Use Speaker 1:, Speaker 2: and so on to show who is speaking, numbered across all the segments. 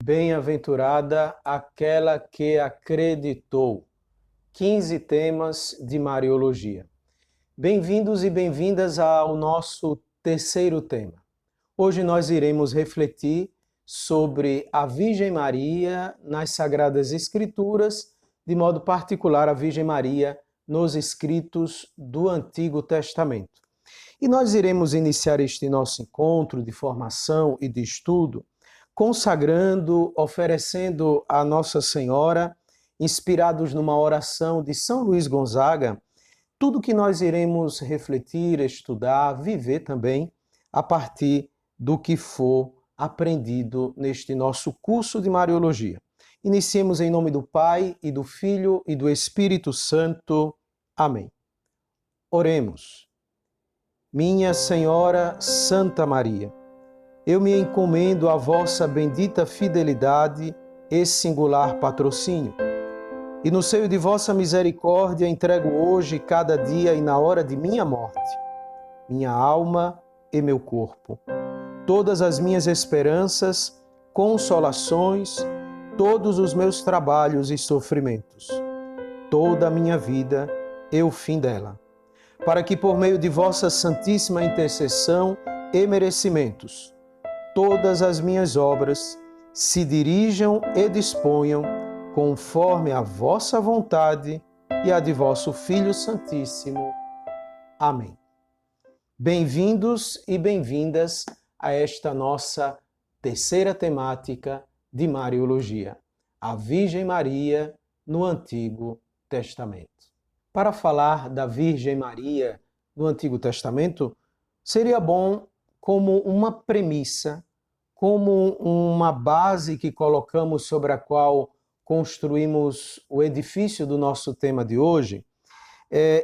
Speaker 1: Bem-aventurada aquela que acreditou. 15 temas de Mariologia. Bem-vindos e bem-vindas ao nosso terceiro tema. Hoje nós iremos refletir sobre a Virgem Maria nas Sagradas Escrituras, de modo particular a Virgem Maria nos escritos do Antigo Testamento. E nós iremos iniciar este nosso encontro de formação e de estudo consagrando, oferecendo a Nossa Senhora, inspirados numa oração de São Luís Gonzaga, tudo que nós iremos refletir, estudar, viver também a partir do que for aprendido neste nosso curso de Mariologia. Iniciemos em nome do Pai, e do Filho, e do Espírito Santo. Amém. Oremos. Minha Senhora Santa Maria, eu me encomendo à vossa bendita fidelidade e singular patrocínio. E no seio de vossa misericórdia entrego hoje, cada dia e na hora de minha morte, minha alma e meu corpo, todas as minhas esperanças, consolações, todos os meus trabalhos e sofrimentos, toda a minha vida e o fim dela, para que por meio de vossa santíssima intercessão e merecimentos, todas as minhas obras se dirijam e disponham conforme a vossa vontade e a de vosso Filho Santíssimo. Amém. Bem-vindos e bem-vindas a esta nossa terceira temática de Mariologia, a Virgem Maria no Antigo Testamento. Para falar da Virgem Maria no Antigo Testamento, seria bom, como uma premissa, como uma base que colocamos sobre a qual construímos o edifício do nosso tema de hoje,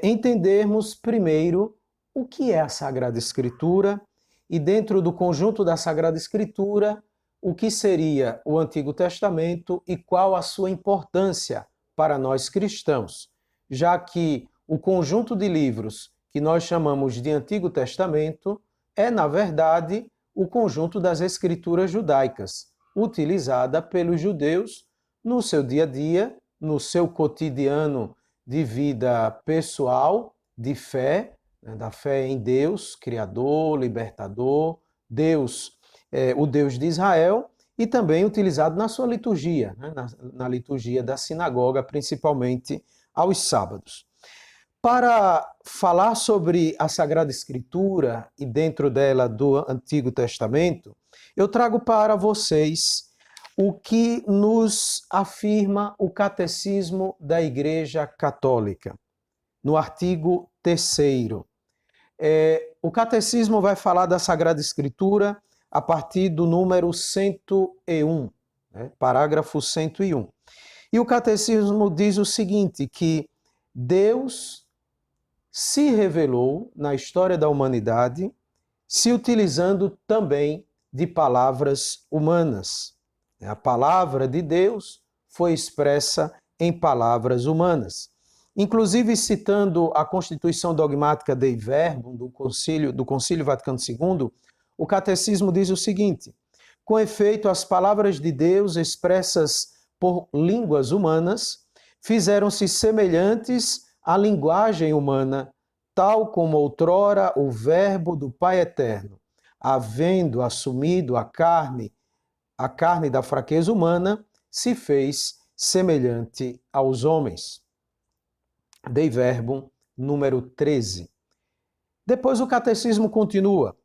Speaker 1: entendermos primeiro o que é a Sagrada Escritura e, dentro do conjunto da Sagrada Escritura, o que seria o Antigo Testamento e qual a sua importância para nós cristãos, já que o conjunto de livros que nós chamamos de Antigo Testamento é, na verdade, o conjunto das escrituras judaicas, utilizada pelos judeus no seu dia a dia, no seu cotidiano de vida pessoal, de fé, da fé em Deus, Criador, Libertador, Deus, o Deus de Israel, e também utilizado na sua liturgia, na liturgia da sinagoga, principalmente aos sábados. Para falar sobre a Sagrada Escritura e dentro dela do Antigo Testamento, eu trago para vocês o que nos afirma o Catecismo da Igreja Católica, no artigo 3º. O Catecismo vai falar da Sagrada Escritura a partir do número 101, parágrafo 101. E o Catecismo diz o seguinte, que Deus se revelou na história da humanidade, se utilizando também de palavras humanas. A palavra de Deus foi expressa em palavras humanas. Inclusive, citando a Constituição Dogmática Dei Verbum do Concílio Vaticano II, o Catecismo diz o seguinte: com efeito, as palavras de Deus expressas por línguas humanas fizeram-se semelhantes à linguagem humana, tal como outrora o Verbo do Pai Eterno, havendo assumido a carne da fraqueza humana, se fez semelhante aos homens. Dei Verbum, número 13. Depois o Catecismo continua.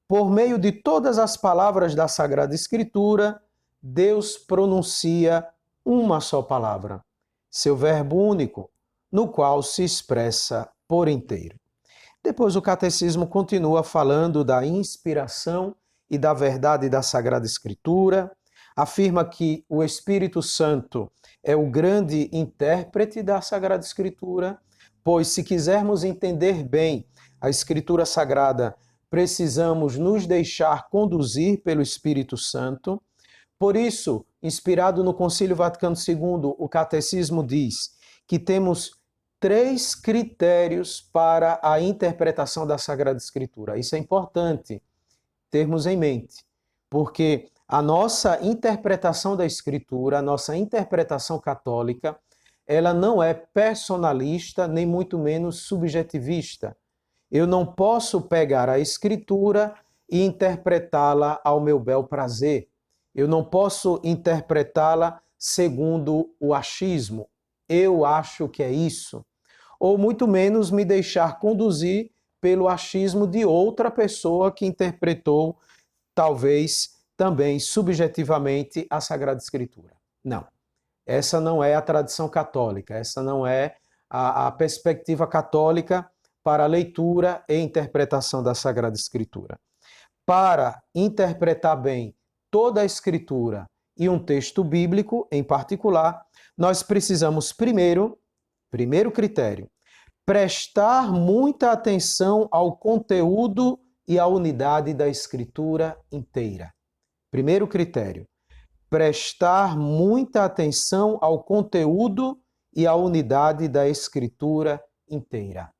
Speaker 1: Por meio de todas as palavras da Sagrada Escritura, Deus pronuncia uma só palavra, seu Verbo único, no qual se expressa por inteiro. Depois o Catecismo continua falando da inspiração e da verdade da Sagrada Escritura, afirma que o Espírito Santo é o grande intérprete da Sagrada Escritura, pois se quisermos entender bem a Escritura Sagrada, precisamos nos deixar conduzir pelo Espírito Santo. Por isso, inspirado no Concílio Vaticano II, o Catecismo diz que temos 3 critérios para a interpretação da Sagrada Escritura. Isso é importante termos em mente, porque A nossa interpretação da Escritura, a nossa interpretação católica, ela não é personalista, nem muito menos subjetivista. Eu não posso pegar a Escritura e interpretá-la ao meu bel prazer. Eu não posso interpretá-la segundo o achismo. Eu acho que é isso. Ou muito menos me deixar conduzir pelo achismo de outra pessoa que interpretou, talvez também subjetivamente, a Sagrada Escritura. Não. Essa não é a tradição católica, essa não é a perspectiva católica para a leitura e interpretação da Sagrada Escritura. Para interpretar bem toda a Escritura e um texto bíblico em particular, nós precisamos primeiro critério, prestar muita atenção ao conteúdo e à unidade da Escritura inteira. Primeiro critério, prestar muita atenção ao conteúdo e à unidade da Escritura inteira.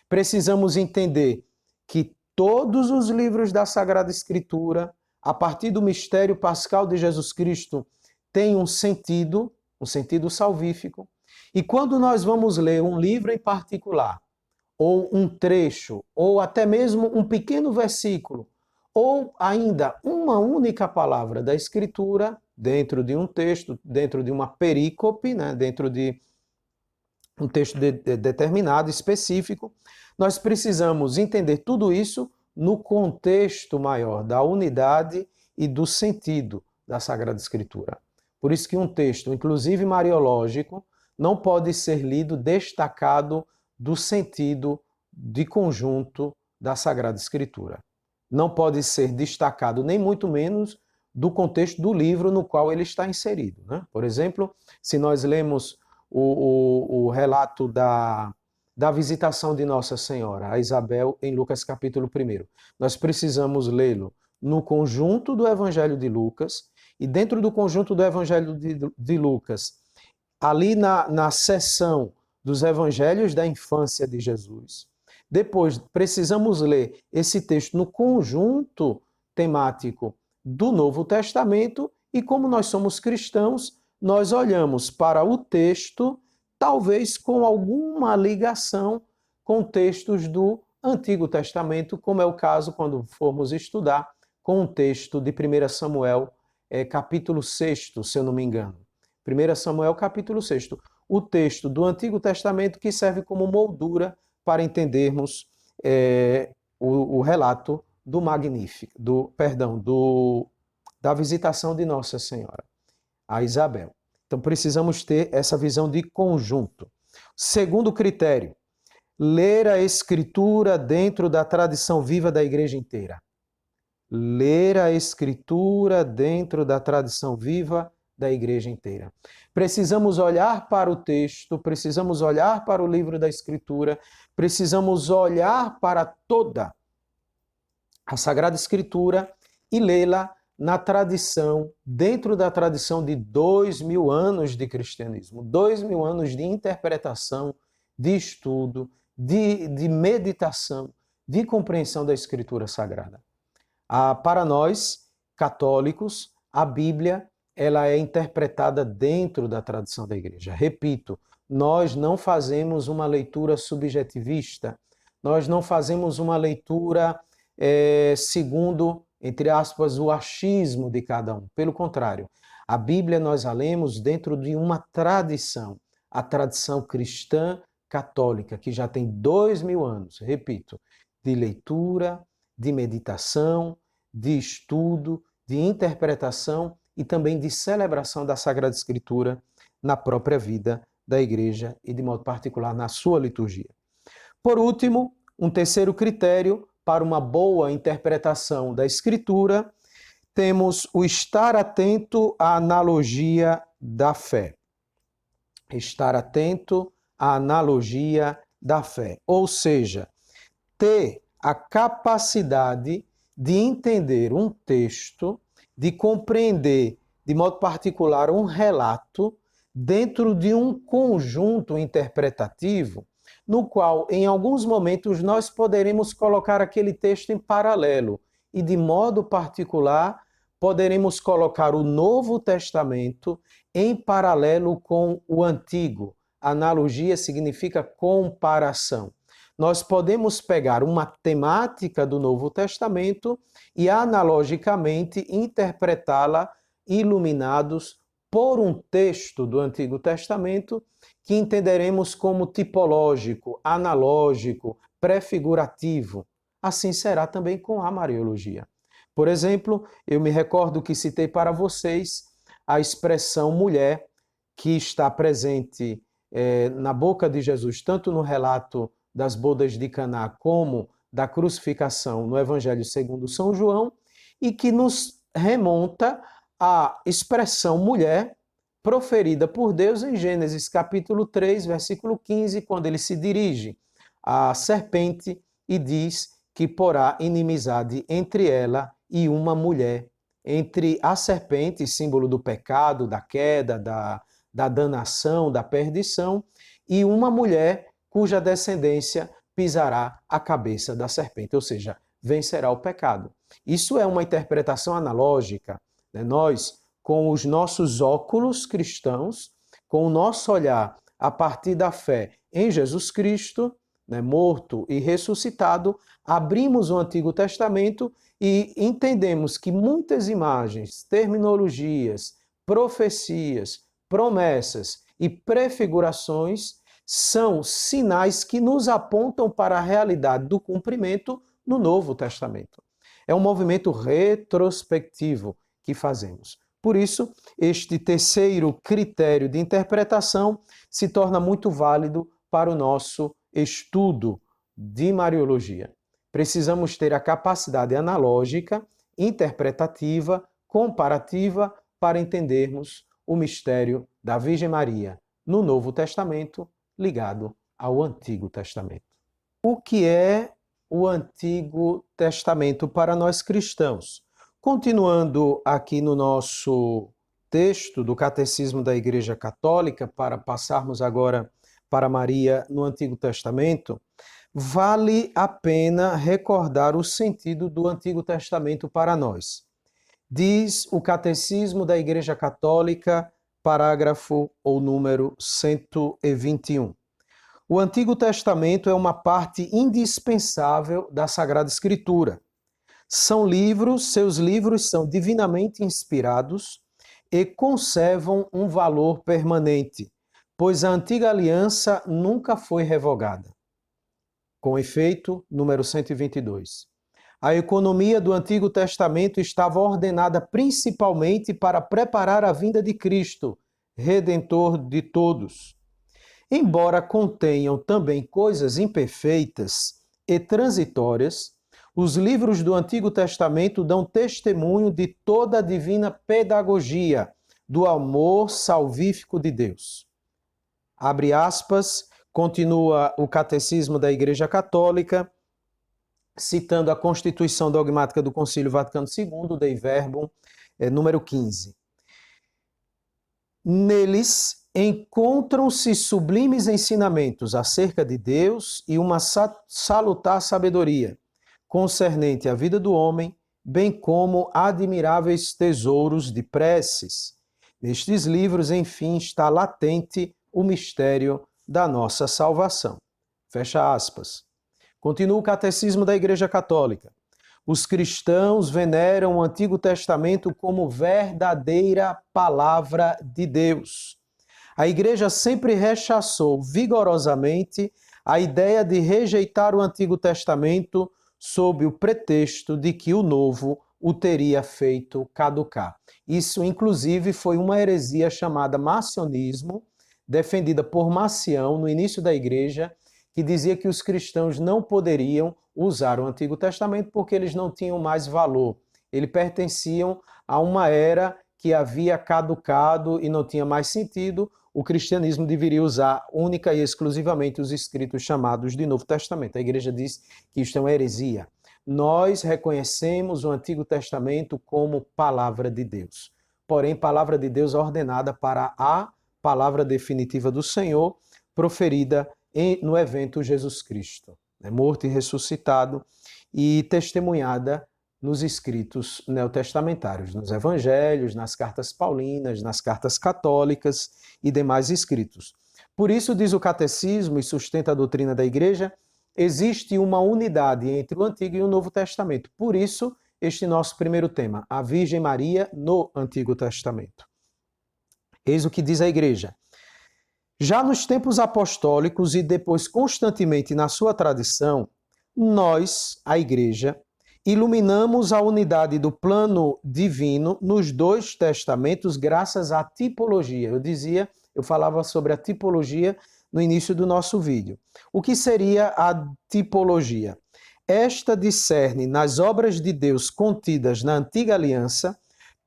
Speaker 1: Precisamos entender que todos os livros da Sagrada Escritura, a partir do mistério pascal de Jesus Cristo, têm um sentido salvífico. E quando nós vamos ler um livro em particular, ou um trecho, ou até mesmo um pequeno versículo, ou ainda uma única palavra da Escritura, dentro de um texto, dentro de uma perícope, né, dentro de um texto determinado, específico, nós precisamos entender tudo isso no contexto maior da unidade e do sentido da Sagrada Escritura. Por isso que um texto, inclusive mariológico, não pode ser lido destacado do sentido de conjunto da Sagrada Escritura. Não pode ser destacado, nem muito menos, do contexto do livro no qual ele está inserido, né? Por exemplo, se nós lemos o relato da visitação de Nossa Senhora a Isabel em Lucas capítulo 1, nós precisamos lê-lo no conjunto do Evangelho de Lucas, e dentro do conjunto do Evangelho de Lucas, ali na seção dos Evangelhos da infância de Jesus. Depois, precisamos ler esse texto no conjunto temático do Novo Testamento, e como nós somos cristãos, nós olhamos para o texto, talvez com alguma ligação com textos do Antigo Testamento, como é o caso quando formos estudar com um texto de 1 Samuel, capítulo 6, se eu não me engano. 1 Samuel, capítulo 6. O texto do Antigo Testamento que serve como moldura para entendermos o relato do da visitação de Nossa Senhora a Isabel. Então precisamos ter essa visão de conjunto. Segundo critério, ler a Escritura dentro da tradição viva da Igreja inteira. Ler a Escritura dentro da tradição viva da Igreja inteira. Precisamos olhar para o texto, precisamos olhar para o livro da Escritura, precisamos olhar para toda a Sagrada Escritura e lê-la na tradição, dentro da tradição de 2000 anos de cristianismo, 2000 anos de interpretação, de estudo, de meditação, de compreensão da Escritura Sagrada. Para nós, católicos, a Bíblia ela é interpretada dentro da tradição da Igreja. Repito, nós não fazemos uma leitura subjetivista, nós não fazemos uma leitura segundo, entre aspas, o achismo de cada um. Pelo contrário, a Bíblia nós a lemos dentro de uma tradição, a tradição cristã católica, que já tem 2000 anos, repito, de leitura, de meditação, de estudo, de interpretação e também de celebração da Sagrada Escritura na própria vida da Igreja e, de modo particular, na sua liturgia. Por último, um terceiro critério para uma boa interpretação da Escritura, temos o estar atento à analogia da fé. Estar atento à analogia da fé. Ou seja, ter a capacidade de entender um texto, de compreender, de modo particular, um relato dentro de um conjunto interpretativo no qual, em alguns momentos, nós poderemos colocar aquele texto em paralelo e, de modo particular, poderemos colocar o Novo Testamento em paralelo com o Antigo. Analogia significa comparação. Nós podemos pegar uma temática do Novo Testamento e analogicamente interpretá-la iluminados por um texto do Antigo Testamento que entenderemos como tipológico, analógico, prefigurativo. Assim será também com a Mariologia. Por exemplo, eu me recordo que citei para vocês a expressão mulher que está presente na boca de Jesus, tanto no relato das bodas de Caná como da crucificação no Evangelho segundo São João, e que nos remonta à expressão mulher proferida por Deus em Gênesis capítulo 3, versículo 15, quando ele se dirige à serpente e diz que porá inimizade entre ela e uma mulher, entre a serpente, símbolo do pecado, da queda, da danação, da perdição, e uma mulher cuja descendência pisará a cabeça da serpente, ou seja, vencerá o pecado. Isso é uma interpretação analógica, né? Nós, com os nossos óculos cristãos, com o nosso olhar a partir da fé em Jesus Cristo, né, morto e ressuscitado, abrimos o Antigo Testamento e entendemos que muitas imagens, terminologias, profecias, promessas e prefigurações são sinais que nos apontam para a realidade do cumprimento no Novo Testamento. É um movimento retrospectivo que fazemos. Por isso, este terceiro critério de interpretação se torna muito válido para o nosso estudo de Mariologia. Precisamos ter a capacidade analógica, interpretativa, comparativa para entendermos o mistério da Virgem Maria no Novo Testamento ligado ao Antigo Testamento. O que é o Antigo Testamento para nós cristãos? Continuando aqui no nosso texto do Catecismo da Igreja Católica, para passarmos agora para Maria no Antigo Testamento, vale a pena recordar o sentido do Antigo Testamento para nós. Diz o Catecismo da Igreja Católica, parágrafo ou número 121. O Antigo Testamento é uma parte indispensável da Sagrada Escritura. Seus livros são divinamente inspirados e conservam um valor permanente, pois a antiga aliança nunca foi revogada. Com efeito, número 122. A economia do Antigo Testamento estava ordenada principalmente para preparar a vinda de Cristo, Redentor de todos. Embora contenham também coisas imperfeitas e transitórias, os livros do Antigo Testamento dão testemunho de toda a divina pedagogia, do amor salvífico de Deus. Abre aspas, continua o Catecismo da Igreja Católica, citando a Constituição Dogmática do Concílio Vaticano II, Dei Verbum, número 15. Neles encontram-se sublimes ensinamentos acerca de Deus e uma salutar sabedoria, concernente à vida do homem, bem como admiráveis tesouros de preces. Nestes livros, enfim, está latente o mistério da nossa salvação. Fecha aspas. Continua o Catecismo da Igreja Católica. Os cristãos veneram o Antigo Testamento como verdadeira palavra de Deus. A Igreja sempre rechaçou vigorosamente a ideia de rejeitar o Antigo Testamento sob o pretexto de que o Novo o teria feito caducar. Isso, inclusive, foi uma heresia chamada Marcionismo, defendida por Marcião no início da Igreja, que dizia que os cristãos não poderiam usar o Antigo Testamento porque eles não tinham mais valor. Eles pertenciam a uma era que havia caducado e não tinha mais sentido. O cristianismo deveria usar única e exclusivamente os escritos chamados de Novo Testamento. A Igreja diz que isto é uma heresia. Nós reconhecemos o Antigo Testamento como palavra de Deus. Porém, palavra de Deus ordenada para a palavra definitiva do Senhor, proferida no evento Jesus Cristo, morto e ressuscitado, e testemunhada nos escritos neotestamentários, nos evangelhos, nas cartas paulinas, nas cartas católicas e demais escritos. Por isso, diz o catecismo e sustenta a doutrina da Igreja, existe uma unidade entre o Antigo e o Novo Testamento. Por isso, este nosso primeiro tema, a Virgem Maria no Antigo Testamento. Eis o que diz a Igreja. Já nos tempos apostólicos e depois constantemente na sua tradição, nós, a Igreja, iluminamos a unidade do plano divino nos dois testamentos graças à tipologia. Eu falava sobre a tipologia no início do nosso vídeo. O que seria a tipologia? Esta discerne nas obras de Deus contidas na antiga aliança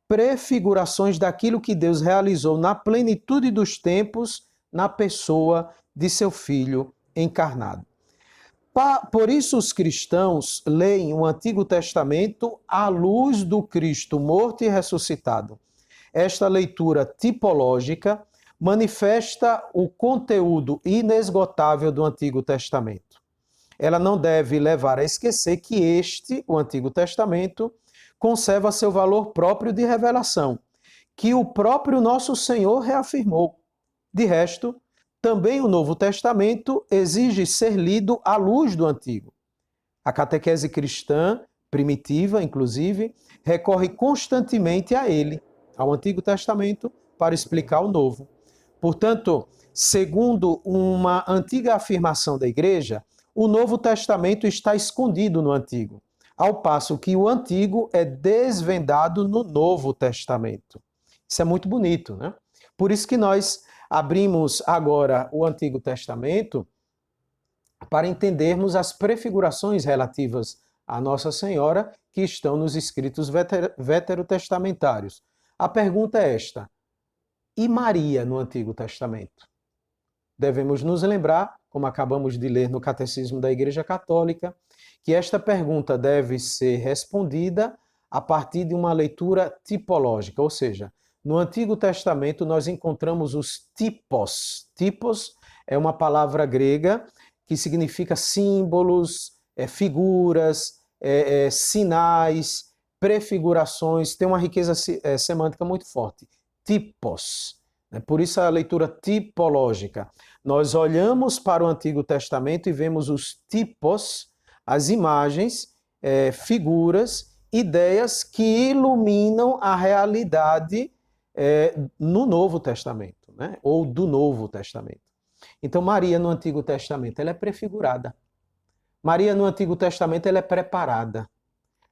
Speaker 1: prefigurações daquilo que Deus realizou na plenitude dos tempos na pessoa de seu Filho encarnado. Por isso os cristãos leem o Antigo Testamento à luz do Cristo morto e ressuscitado. Esta leitura tipológica manifesta o conteúdo inesgotável do Antigo Testamento. Ela não deve levar a esquecer que o Antigo Testamento, conserva seu valor próprio de revelação, que o próprio nosso Senhor reafirmou. De resto, também o Novo Testamento exige ser lido à luz do Antigo. A catequese cristã, primitiva inclusive, recorre constantemente a ele, ao Antigo Testamento, para explicar o Novo. Portanto, segundo uma antiga afirmação da Igreja, o Novo Testamento está escondido no Antigo, ao passo que o Antigo é desvendado no Novo Testamento. Isso é muito bonito, né? Por isso que nós abrimos agora o Antigo Testamento para entendermos as prefigurações relativas a Nossa Senhora que estão nos escritos veterotestamentários. A pergunta é esta: e Maria no Antigo Testamento? Devemos nos lembrar, como acabamos de ler no Catecismo da Igreja Católica, que esta pergunta deve ser respondida a partir de uma leitura tipológica, ou seja, no Antigo Testamento nós encontramos os tipos. Tipos é uma palavra grega que significa símbolos, figuras, sinais, prefigurações, tem uma riqueza semântica muito forte. Tipos. Por isso a leitura tipológica. Nós olhamos para o Antigo Testamento e vemos os tipos, as imagens, figuras, ideias que iluminam a realidade no Novo Testamento, né? Ou do Novo Testamento. Então Maria no Antigo Testamento ela é prefigurada. Maria no Antigo Testamento ela é preparada.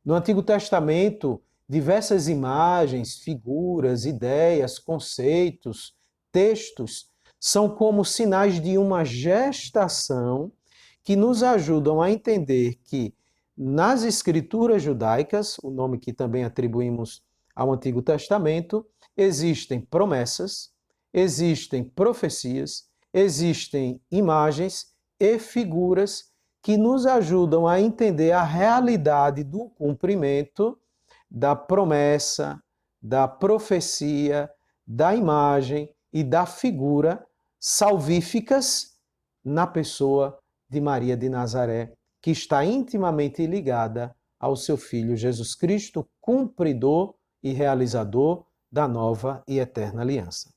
Speaker 1: No Antigo Testamento, diversas imagens, figuras, ideias, conceitos, textos são como sinais de uma gestação que nos ajudam a entender que nas escrituras judaicas, o nome que também atribuímos ao Antigo Testamento, existem promessas, existem profecias, existem imagens e figuras que nos ajudam a entender a realidade do cumprimento da promessa, da profecia, da imagem e da figura salvíficas na pessoa de Maria de Nazaré, que está intimamente ligada ao seu Filho Jesus Cristo, cumpridor e realizador da nova e eterna aliança.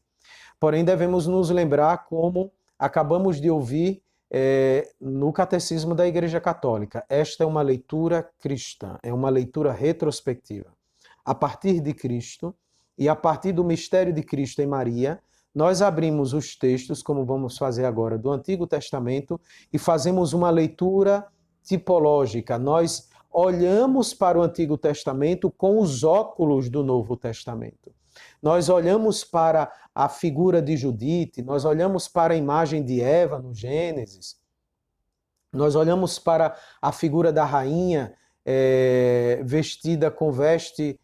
Speaker 1: Porém, devemos nos lembrar, como acabamos de ouvir no Catecismo da Igreja Católica, esta é uma leitura cristã, é uma leitura retrospectiva. A partir de Cristo e a partir do mistério de Cristo em Maria, nós abrimos os textos, como vamos fazer agora, do Antigo Testamento e fazemos uma leitura tipológica. Nós olhamos para o Antigo Testamento com os óculos do Novo Testamento. Nós olhamos para a figura de Judite, nós olhamos para a imagem de Eva no Gênesis, nós olhamos para a figura da rainha vestida com veste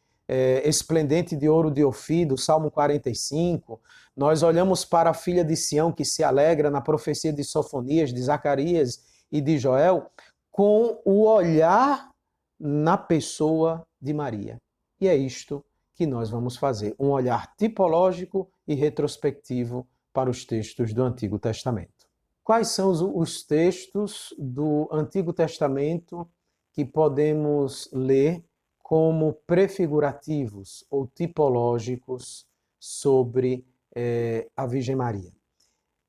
Speaker 1: esplendente de ouro de Ofir, do Salmo 45, nós olhamos para a filha de Sião que se alegra na profecia de Sofonias, de Zacarias e de Joel, com o olhar na pessoa de Maria. E é isto que nós vamos fazer, um olhar tipológico e retrospectivo para os textos do Antigo Testamento. Quais são os textos do Antigo Testamento que podemos ler como prefigurativos ou tipológicos sobre a Virgem Maria.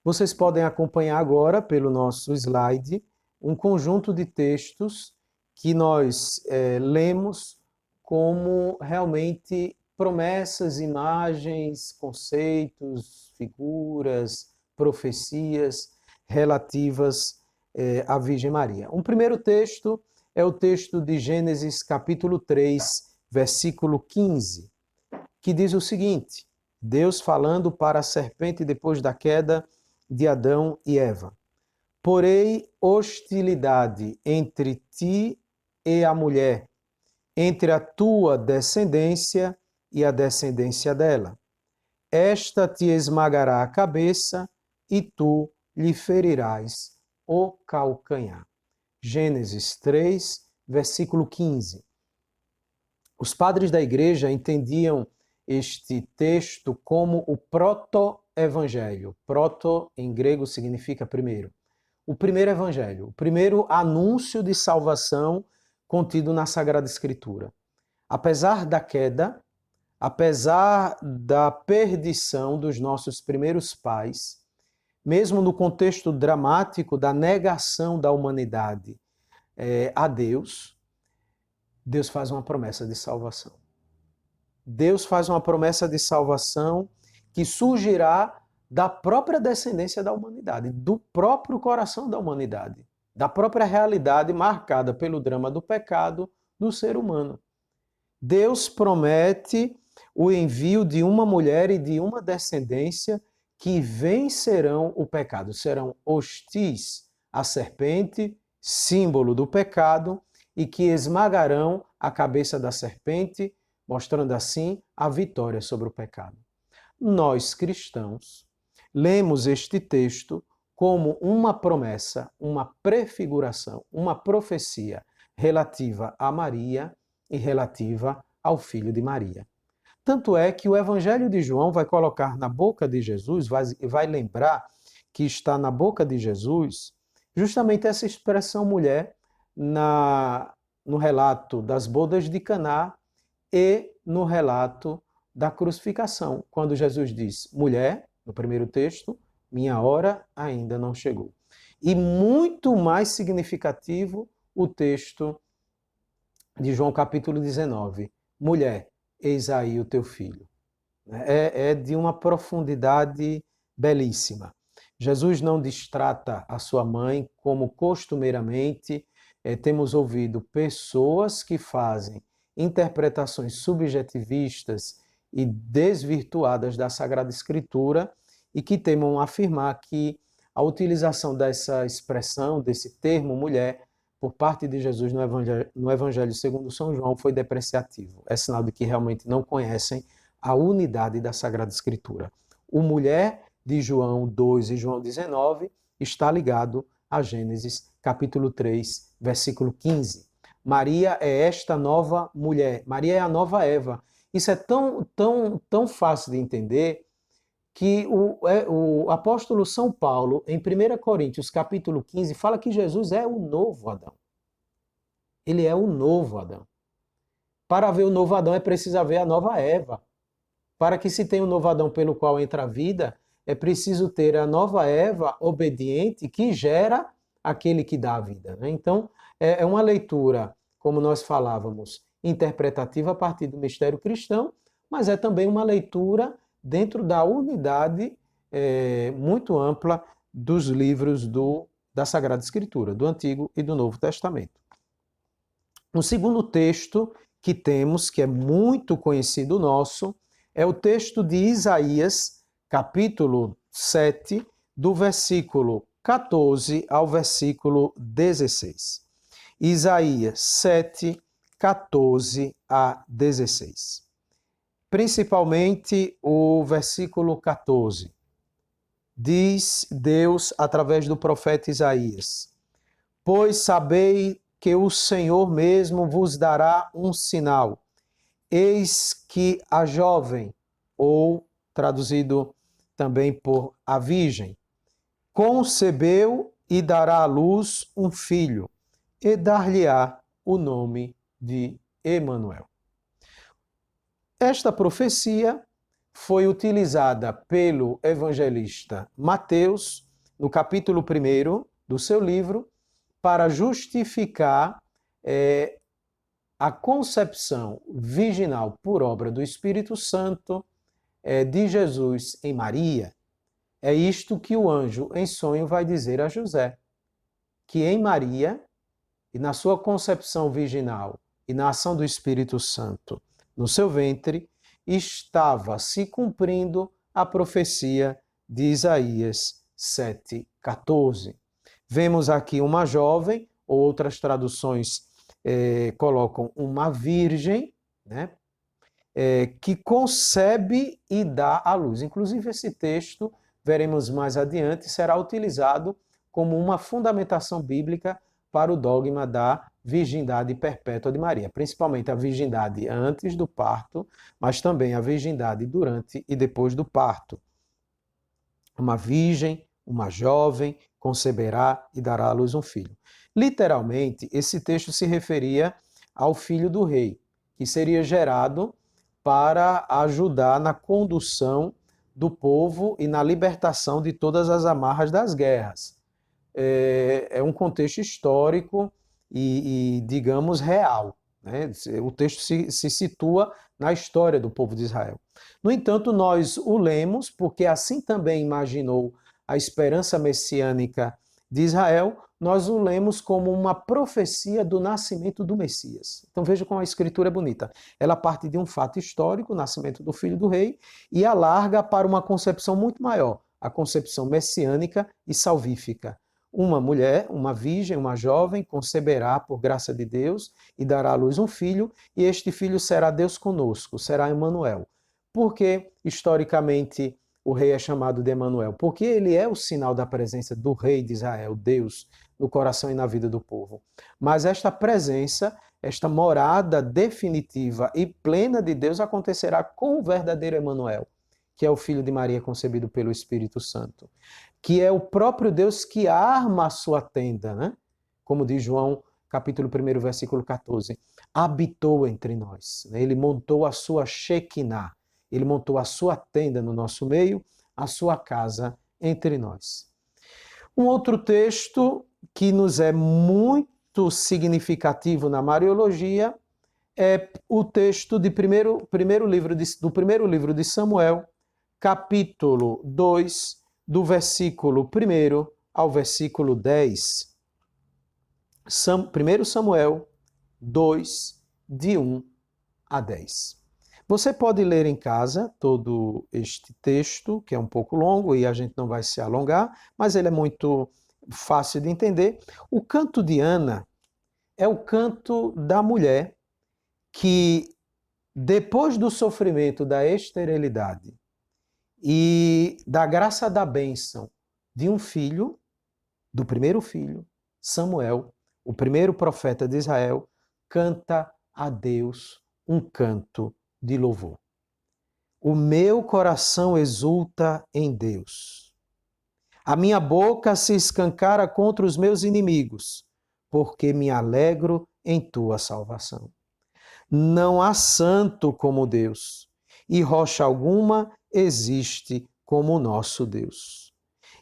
Speaker 1: Vocês podem acompanhar agora, pelo nosso slide, um conjunto de textos que nós lemos como realmente promessas, imagens, conceitos, figuras, profecias relativas à Virgem Maria. Um primeiro texto é o texto de Gênesis capítulo 3, versículo 15, que diz o seguinte: Deus falando para a serpente depois da queda de Adão e Eva: porém hostilidade entre ti e a mulher, entre a tua descendência e a descendência dela. Esta te esmagará a cabeça e tu lhe ferirás o calcanhar. Gênesis 3, versículo 15. Os padres da igreja entendiam este texto como o proto-evangelho. Proto, em grego, significa primeiro. O primeiro evangelho, o primeiro anúncio de salvação contido na Sagrada Escritura. Apesar da queda, apesar da perdição dos nossos primeiros pais, mesmo no contexto dramático da negação da humanidade a Deus, Deus faz uma promessa de salvação. Deus faz uma promessa de salvação que surgirá da própria descendência da humanidade, do próprio coração da humanidade, da própria realidade marcada pelo drama do pecado do ser humano. Deus promete o envio de uma mulher e de uma descendência que vencerão o pecado, serão hostis à serpente, símbolo do pecado, e que esmagarão a cabeça da serpente, mostrando assim a vitória sobre o pecado. Nós, cristãos, lemos este texto como uma promessa, uma prefiguração, uma profecia relativa a Maria e relativa ao filho de Maria. Tanto é que o Evangelho de João vai colocar na boca de Jesus, vai lembrar que está na boca de Jesus justamente essa expressão mulher no relato das bodas de Caná e no relato da crucificação, quando Jesus diz: mulher, no primeiro texto, minha hora ainda não chegou. E muito mais significativo o texto de João capítulo 19. Mulher, eis aí o teu filho. É de uma profundidade belíssima. Jesus não destrata a sua mãe como costumeiramente temos ouvido pessoas que fazem interpretações subjetivistas e desvirtuadas da Sagrada Escritura e que temam afirmar que a utilização dessa expressão, desse termo mulher, por parte de Jesus no Evangelho segundo São João foi depreciativo. É sinal de que realmente não conhecem a unidade da Sagrada Escritura. O mulher de João 2 e João 19 está ligado a Gênesis capítulo 3, versículo 15. Maria é esta nova mulher. Maria é a nova Eva. Isso é tão fácil de entender que o apóstolo São Paulo, em 1 Coríntios capítulo 15, fala que Jesus é o novo Adão. Ele é o novo Adão. Para ver o novo Adão é preciso haver a nova Eva. Para que se tenha o novo Adão pelo qual entra a vida, é preciso ter a nova Eva obediente que gera aquele que dá a vida. Então, é uma leitura, como nós falávamos, interpretativa a partir do mistério cristão, mas é também uma leitura dentro da unidade muito ampla dos livros da Sagrada Escritura, do Antigo e do Novo Testamento. Um segundo texto que temos, que é muito conhecido nosso, é o texto de Isaías, capítulo 7, do versículo 14 ao versículo 16. Isaías 7, 14 a 16. Principalmente o versículo 14. Diz Deus através do profeta Isaías: pois sabei que o Senhor mesmo vos dará um sinal. Eis que a jovem, ou traduzido também por a virgem, concebeu e dará à luz um filho, e dar-lhe-á o nome de Emanuel. Esta profecia foi utilizada pelo evangelista Mateus, no capítulo 1 do seu livro, para justificar a concepção virginal por obra do Espírito Santo de Jesus em Maria. É isto que o anjo em sonho vai dizer a José, que em Maria, e na sua concepção virginal, e na ação do Espírito Santo no seu ventre, estava se cumprindo a profecia de Isaías 7,14. Vemos aqui uma jovem, ou outras traduções colocam uma virgem, né, que concebe e dá à luz. Inclusive, esse texto, veremos mais adiante, será utilizado como uma fundamentação bíblica para o dogma da virgindade perpétua de Maria, principalmente a virgindade antes do parto, mas também a virgindade durante e depois do parto. Uma virgem, uma jovem, conceberá e dará à luz um filho. Literalmente, esse texto se referia ao filho do rei, que seria gerado para ajudar na condução do povo e na libertação de todas as amarras das guerras. É um contexto histórico e digamos, real, né? O texto se situa na história do povo de Israel. No entanto, nós o lemos porque assim também imaginou a esperança messiânica de Israel, nós o lemos como uma profecia do nascimento do Messias. Então veja como a escritura é bonita. Ela parte de um fato histórico, o nascimento do filho do rei, e alarga para uma concepção muito maior, a concepção messiânica e salvífica. Uma mulher, uma virgem, uma jovem, conceberá por graça de Deus e dará à luz um filho, e este filho será Deus conosco, será Emanuel. Por que, historicamente, o rei é chamado de Emanuel? Porque ele é o sinal da presença do rei de Israel, Deus, no coração e na vida do povo. Mas esta presença, esta morada definitiva e plena de Deus acontecerá com o verdadeiro Emanuel, que é o filho de Maria concebido pelo Espírito Santo, que é o próprio Deus que arma a sua tenda, né? Como diz João, capítulo 1, versículo 14. Habitou entre nós, né? Ele montou a sua Shekinah, ele montou a sua tenda no nosso meio, a sua casa entre nós. Um outro texto que nos é muito significativo na Mariologia é o texto do primeiro livro de Samuel, capítulo 2, do versículo 1 ao versículo 10. 1 Samuel 2, de 1 a 10. Você pode ler em casa todo este texto, que é um pouco longo e a gente não vai se alongar, mas ele é muito fácil de entender. O canto de Ana é o canto da mulher que, depois do sofrimento da esterilidade e da graça da bênção de um filho, do primeiro filho, Samuel, o primeiro profeta de Israel, canta a Deus um canto de louvor. O meu coração exulta em Deus. A minha boca se escancara contra os meus inimigos, porque me alegro em tua salvação. Não há santo como Deus, e rocha alguma existe como o nosso Deus.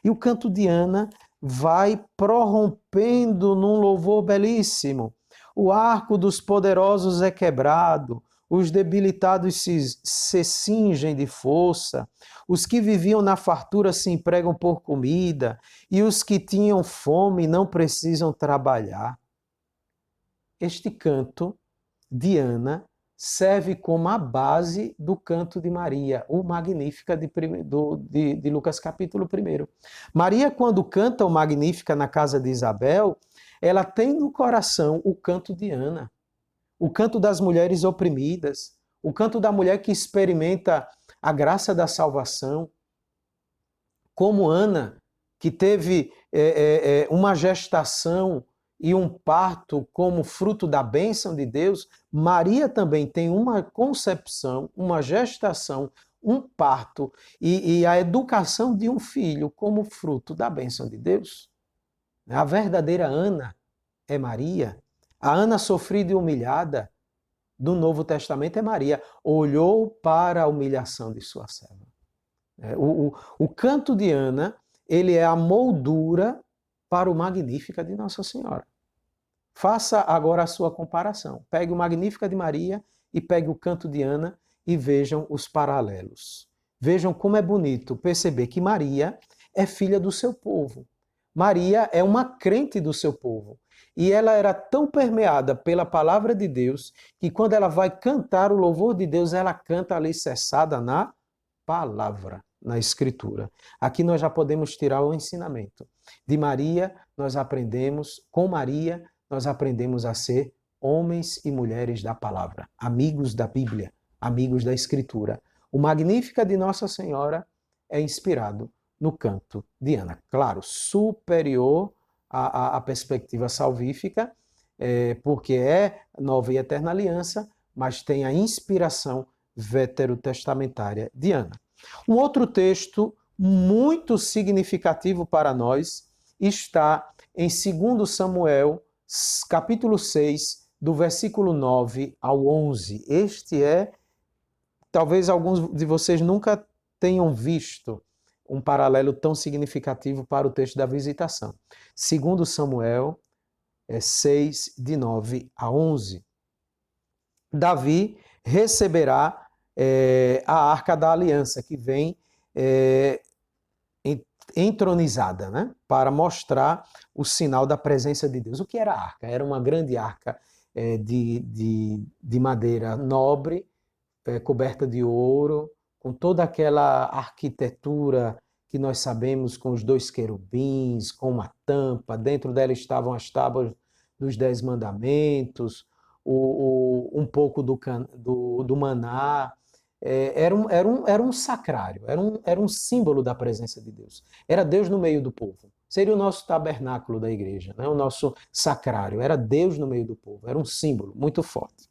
Speaker 1: E o canto de Ana vai prorrompendo num louvor belíssimo. O arco dos poderosos é quebrado, os debilitados se cingem de força, os que viviam na fartura se empregam por comida, e os que tinham fome não precisam trabalhar. Este canto de Ana serve como a base do canto de Maria, o Magnífica de Lucas capítulo 1. Maria, quando canta o Magnífica na casa de Isabel, ela tem no coração o canto de Ana, o canto das mulheres oprimidas, o canto da mulher que experimenta a graça da salvação, como Ana, que teve uma gestação e um parto como fruto da bênção de Deus. Maria também tem uma concepção, uma gestação, um parto e a educação de um filho como fruto da bênção de Deus. A verdadeira Ana é Maria. A Ana sofrida e humilhada, do Novo Testamento é Maria. Olhou para a humilhação de sua serva. O canto de Ana, ele é a moldura para o Magnífica de Nossa Senhora. Faça agora a sua comparação. Pegue o Magnífica de Maria e pegue o canto de Ana e vejam os paralelos. Vejam como é bonito perceber que Maria é filha do seu povo. Maria é uma crente do seu povo. E ela era tão permeada pela palavra de Deus que quando ela vai cantar o louvor de Deus, ela canta alicerçada na palavra, na Escritura. Aqui nós já podemos tirar o ensinamento. De Maria, com Maria, nós aprendemos a ser homens e mulheres da palavra, amigos da Bíblia, amigos da Escritura. O Magnífica de Nossa Senhora é inspirado no canto de Ana. Claro, superior à perspectiva salvífica, porque é nova e eterna aliança, mas tem a inspiração veterotestamentária de Ana. Um outro texto muito significativo para nós está em 2 Samuel, capítulo 6, do versículo 9 ao 11. Talvez alguns de vocês nunca tenham visto um paralelo tão significativo para o texto da visitação. 2 Samuel 6, de 9 a 11. Davi receberá a Arca da Aliança, que vem entronizada, né? Para mostrar o sinal da presença de Deus. O que era a arca? Era uma grande arca de madeira nobre, coberta de ouro, com toda aquela arquitetura que nós sabemos, com os 2 querubins, com uma tampa, dentro dela estavam as tábuas dos 10 mandamentos, um pouco do maná. Era um sacrário, era um símbolo da presença de Deus. Era Deus no meio do povo. Seria o nosso tabernáculo da igreja, né? O nosso sacrário. Era Deus no meio do povo, era um símbolo muito forte.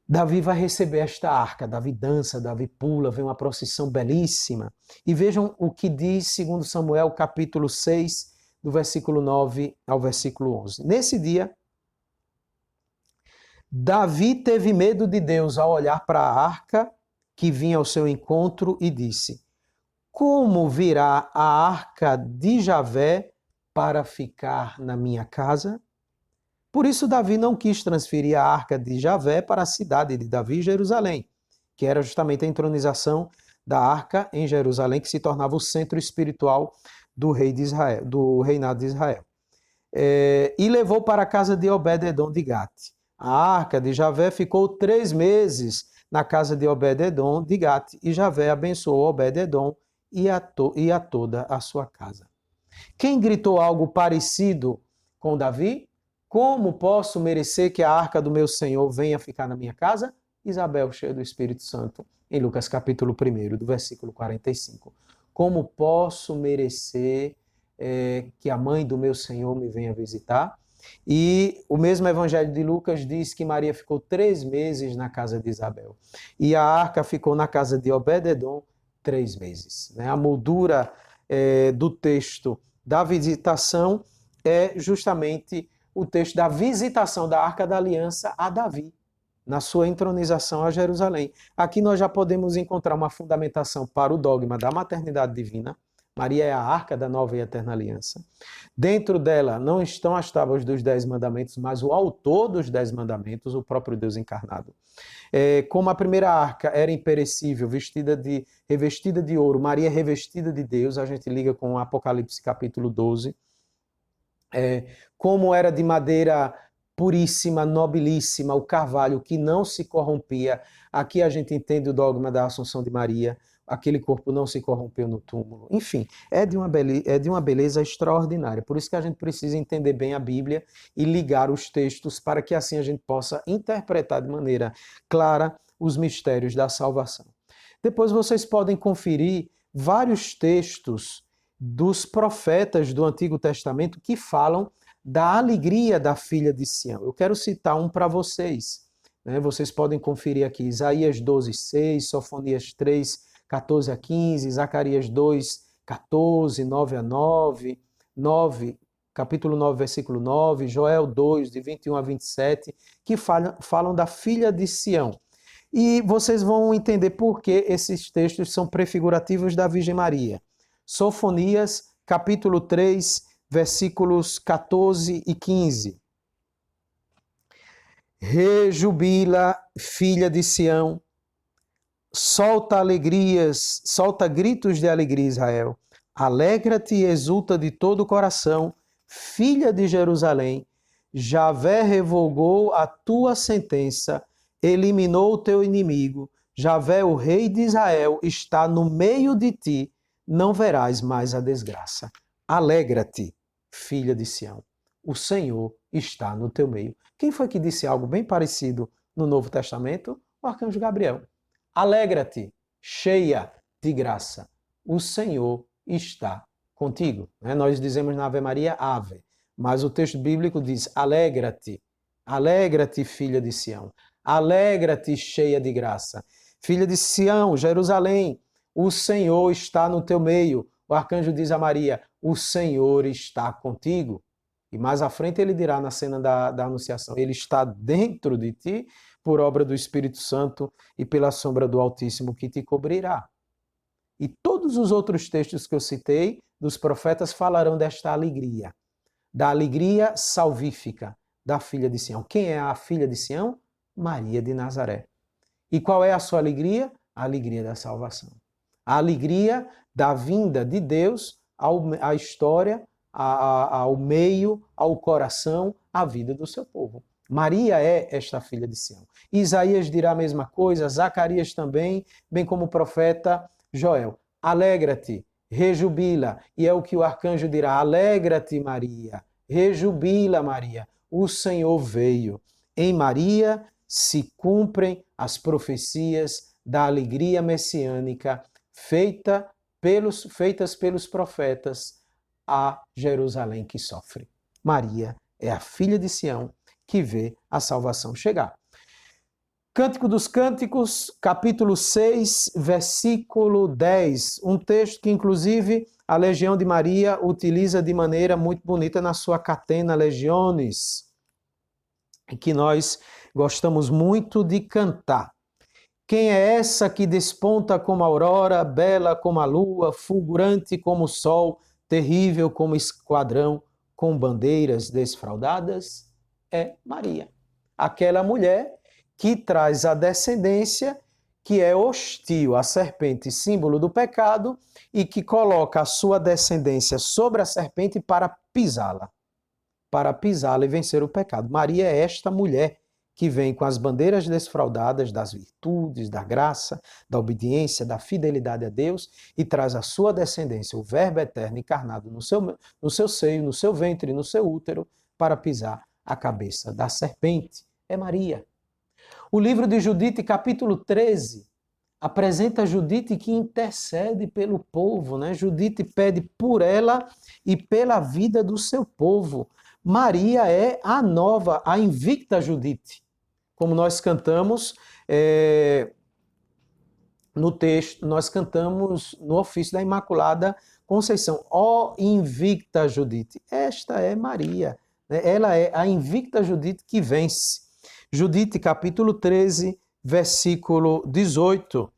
Speaker 1: Davi vai receber esta arca, Davi dança, Davi pula, vem uma procissão belíssima. E vejam o que diz 2 Samuel, capítulo 6, do versículo 9 ao versículo 11. Nesse dia, Davi teve medo de Deus ao olhar para a arca que vinha ao seu encontro e disse: como virá a arca de Javé para ficar na minha casa? Por isso Davi não quis transferir a arca de Javé para a cidade de Davi, Jerusalém, que era justamente a entronização da arca em Jerusalém, que se tornava o centro espiritual do rei de Israel, do reinado de Israel. E levou para a casa de Obed-edom de Gate. A arca de Javé ficou 3 meses na casa de Obed-edom de Gate, e Javé abençoou Obed-edom e a toda a sua casa. Quem gritou algo parecido com Davi? Como posso merecer que a arca do meu Senhor venha ficar na minha casa? Isabel, cheia do Espírito Santo, em Lucas capítulo 1, do versículo 45. Como posso merecer que a mãe do meu Senhor me venha visitar? E o mesmo Evangelho de Lucas diz que Maria ficou 3 meses na casa de Isabel. E a arca ficou na casa de Obed-edom 3 meses. A moldura do texto da visitação é justamente o texto da visitação da Arca da Aliança a Davi, na sua entronização a Jerusalém. Aqui nós já podemos encontrar uma fundamentação para o dogma da maternidade divina. Maria é a arca da nova e eterna aliança. Dentro dela não estão as tábuas dos 10 mandamentos, mas o autor dos 10 mandamentos, o próprio Deus encarnado. Como a primeira arca era imperecível, revestida de ouro, Maria é revestida de Deus, a gente liga com Apocalipse capítulo 12. Como era de madeira puríssima, nobilíssima, o carvalho que não se corrompia. Aqui a gente entende o dogma da Assunção de Maria, aquele corpo não se corrompeu no túmulo. Enfim, é de uma beleza extraordinária. Por isso que a gente precisa entender bem a Bíblia e ligar os textos para que assim a gente possa interpretar de maneira clara os mistérios da salvação. Depois vocês podem conferir vários textos dos profetas do Antigo Testamento que falam da alegria da filha de Sião. Eu quero citar um para vocês. Vocês podem conferir aqui Isaías 12:6, Sofonias 3:14 a 15, Zacarias 2:14, 9 a 9, 9, capítulo 9, versículo 9, Joel 2, de 21 a 27, que falam da filha de Sião. E vocês vão entender por que esses textos são prefigurativos da Virgem Maria. Sofonias, capítulo 3, versículos 14 e 15. Rejubila, filha de Sião, solta alegrias, solta gritos de alegria, Israel. Alegra-te e exulta de todo o coração, filha de Jerusalém. Javé revogou a tua sentença, eliminou o teu inimigo. Javé, o rei de Israel, está no meio de ti, não verás mais a desgraça. Alegra-te, filha de Sião. O Senhor está no teu meio. Quem foi que disse algo bem parecido no Novo Testamento? O arcanjo Gabriel. Alegra-te, cheia de graça. O Senhor está contigo. Nós dizemos na Ave Maria, Ave. Mas o texto bíblico diz, alegra-te. Alegra-te, filha de Sião. Alegra-te, cheia de graça. Filha de Sião, Jerusalém, o Senhor está no teu meio. O arcanjo diz a Maria, o Senhor está contigo. E mais à frente ele dirá na cena da Anunciação, ele está dentro de ti por obra do Espírito Santo e pela sombra do Altíssimo que te cobrirá. E todos os outros textos que eu citei dos profetas falarão desta alegria, da alegria salvífica da filha de Sião. Quem é a filha de Sião? Maria de Nazaré. E qual é a sua alegria? A alegria da salvação. A alegria da vinda de Deus à história, ao meio, ao coração, à vida do seu povo. Maria é esta filha de Sião. Isaías dirá a mesma coisa, Zacarias também, bem como o profeta Joel. Alegra-te, rejubila. E é o que o arcanjo dirá, alegra-te, Maria, rejubila, Maria. O Senhor veio. Em Maria se cumprem as profecias da alegria messiânica feitas pelos profetas a Jerusalém que sofre. Maria é a filha de Sião que vê a salvação chegar. Cântico dos Cânticos, capítulo 6, versículo 10. Um texto que, inclusive, a Legião de Maria utiliza de maneira muito bonita na sua Catena Legiones, que nós gostamos muito de cantar. Quem é essa que desponta como a aurora, bela como a lua, fulgurante como o sol, terrível como esquadrão, com bandeiras desfraldadas? É Maria. Aquela mulher que traz a descendência que é hostil à serpente, símbolo do pecado, e que coloca a sua descendência sobre a serpente para pisá-la e vencer o pecado. Maria é esta mulher que vem com as bandeiras desfraldadas das virtudes, da graça, da obediência, da fidelidade a Deus e traz a sua descendência, o Verbo eterno encarnado no seu seio, no seu ventre, no seu útero, para pisar a cabeça da serpente. É Maria. O livro de Judite, capítulo 13, apresenta Judite que intercede pelo povo, né? Judite pede por ela e pela vida do seu povo. Maria é a nova, a invicta Judite. Como nós cantamos no texto, nós cantamos no ofício da Imaculada Conceição. Ó invicta Judite, esta é Maria. Ela é a invicta Judite que vence. Judite, capítulo 13, versículo 18.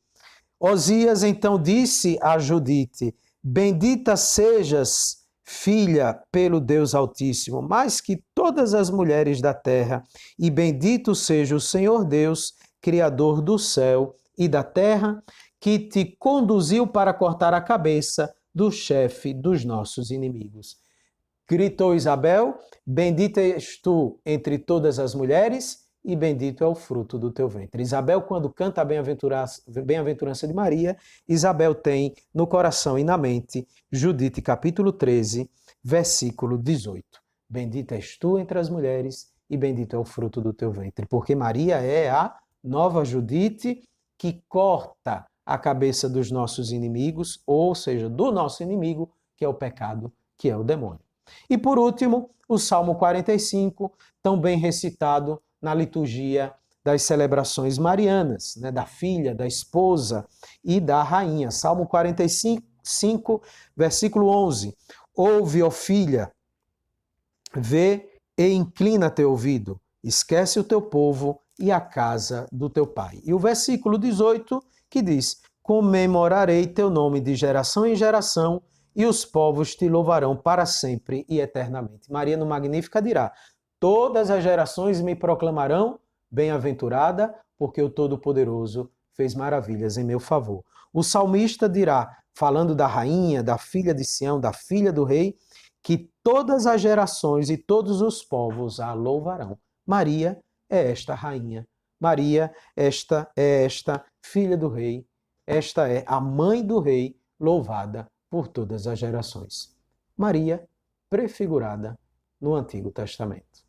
Speaker 1: Osias então disse a Judite, bendita sejas, filha, pelo Deus Altíssimo, mais que todas as mulheres da terra, e bendito seja o Senhor Deus, Criador do céu e da terra, que te conduziu para cortar a cabeça do chefe dos nossos inimigos. Gritou Isabel, bendita és tu entre todas as mulheres, e bendito é o fruto do teu ventre. Isabel, quando canta a bem-aventurança de Maria, Isabel tem no coração e na mente Judite, capítulo 13, versículo 18. Bendita és tu entre as mulheres e bendito é o fruto do teu ventre. Porque Maria é a nova Judite que corta a cabeça dos nossos inimigos, ou seja, do nosso inimigo, que é o pecado, que é o demônio. E por último, o Salmo 45, tão bem recitado na liturgia das celebrações marianas, né, da filha, da esposa e da rainha. Salmo 45, versículo 11. Ouve, ó filha, Vê e inclina teu ouvido, esquece o teu povo e a casa do teu pai. E o versículo 18 que diz: comemorarei teu nome de geração em geração, e os povos te louvarão para sempre e eternamente. Maria no Magnífica dirá: todas as gerações me proclamarão bem-aventurada, porque o Todo-Poderoso fez maravilhas em meu favor. O salmista dirá, falando da rainha, da filha de Sião, da filha do rei, que todas as gerações e todos os povos a louvarão. Maria é esta rainha. Maria, esta é esta filha do rei. Esta é a mãe do rei, louvada por todas as gerações. Maria, prefigurada no Antigo Testamento.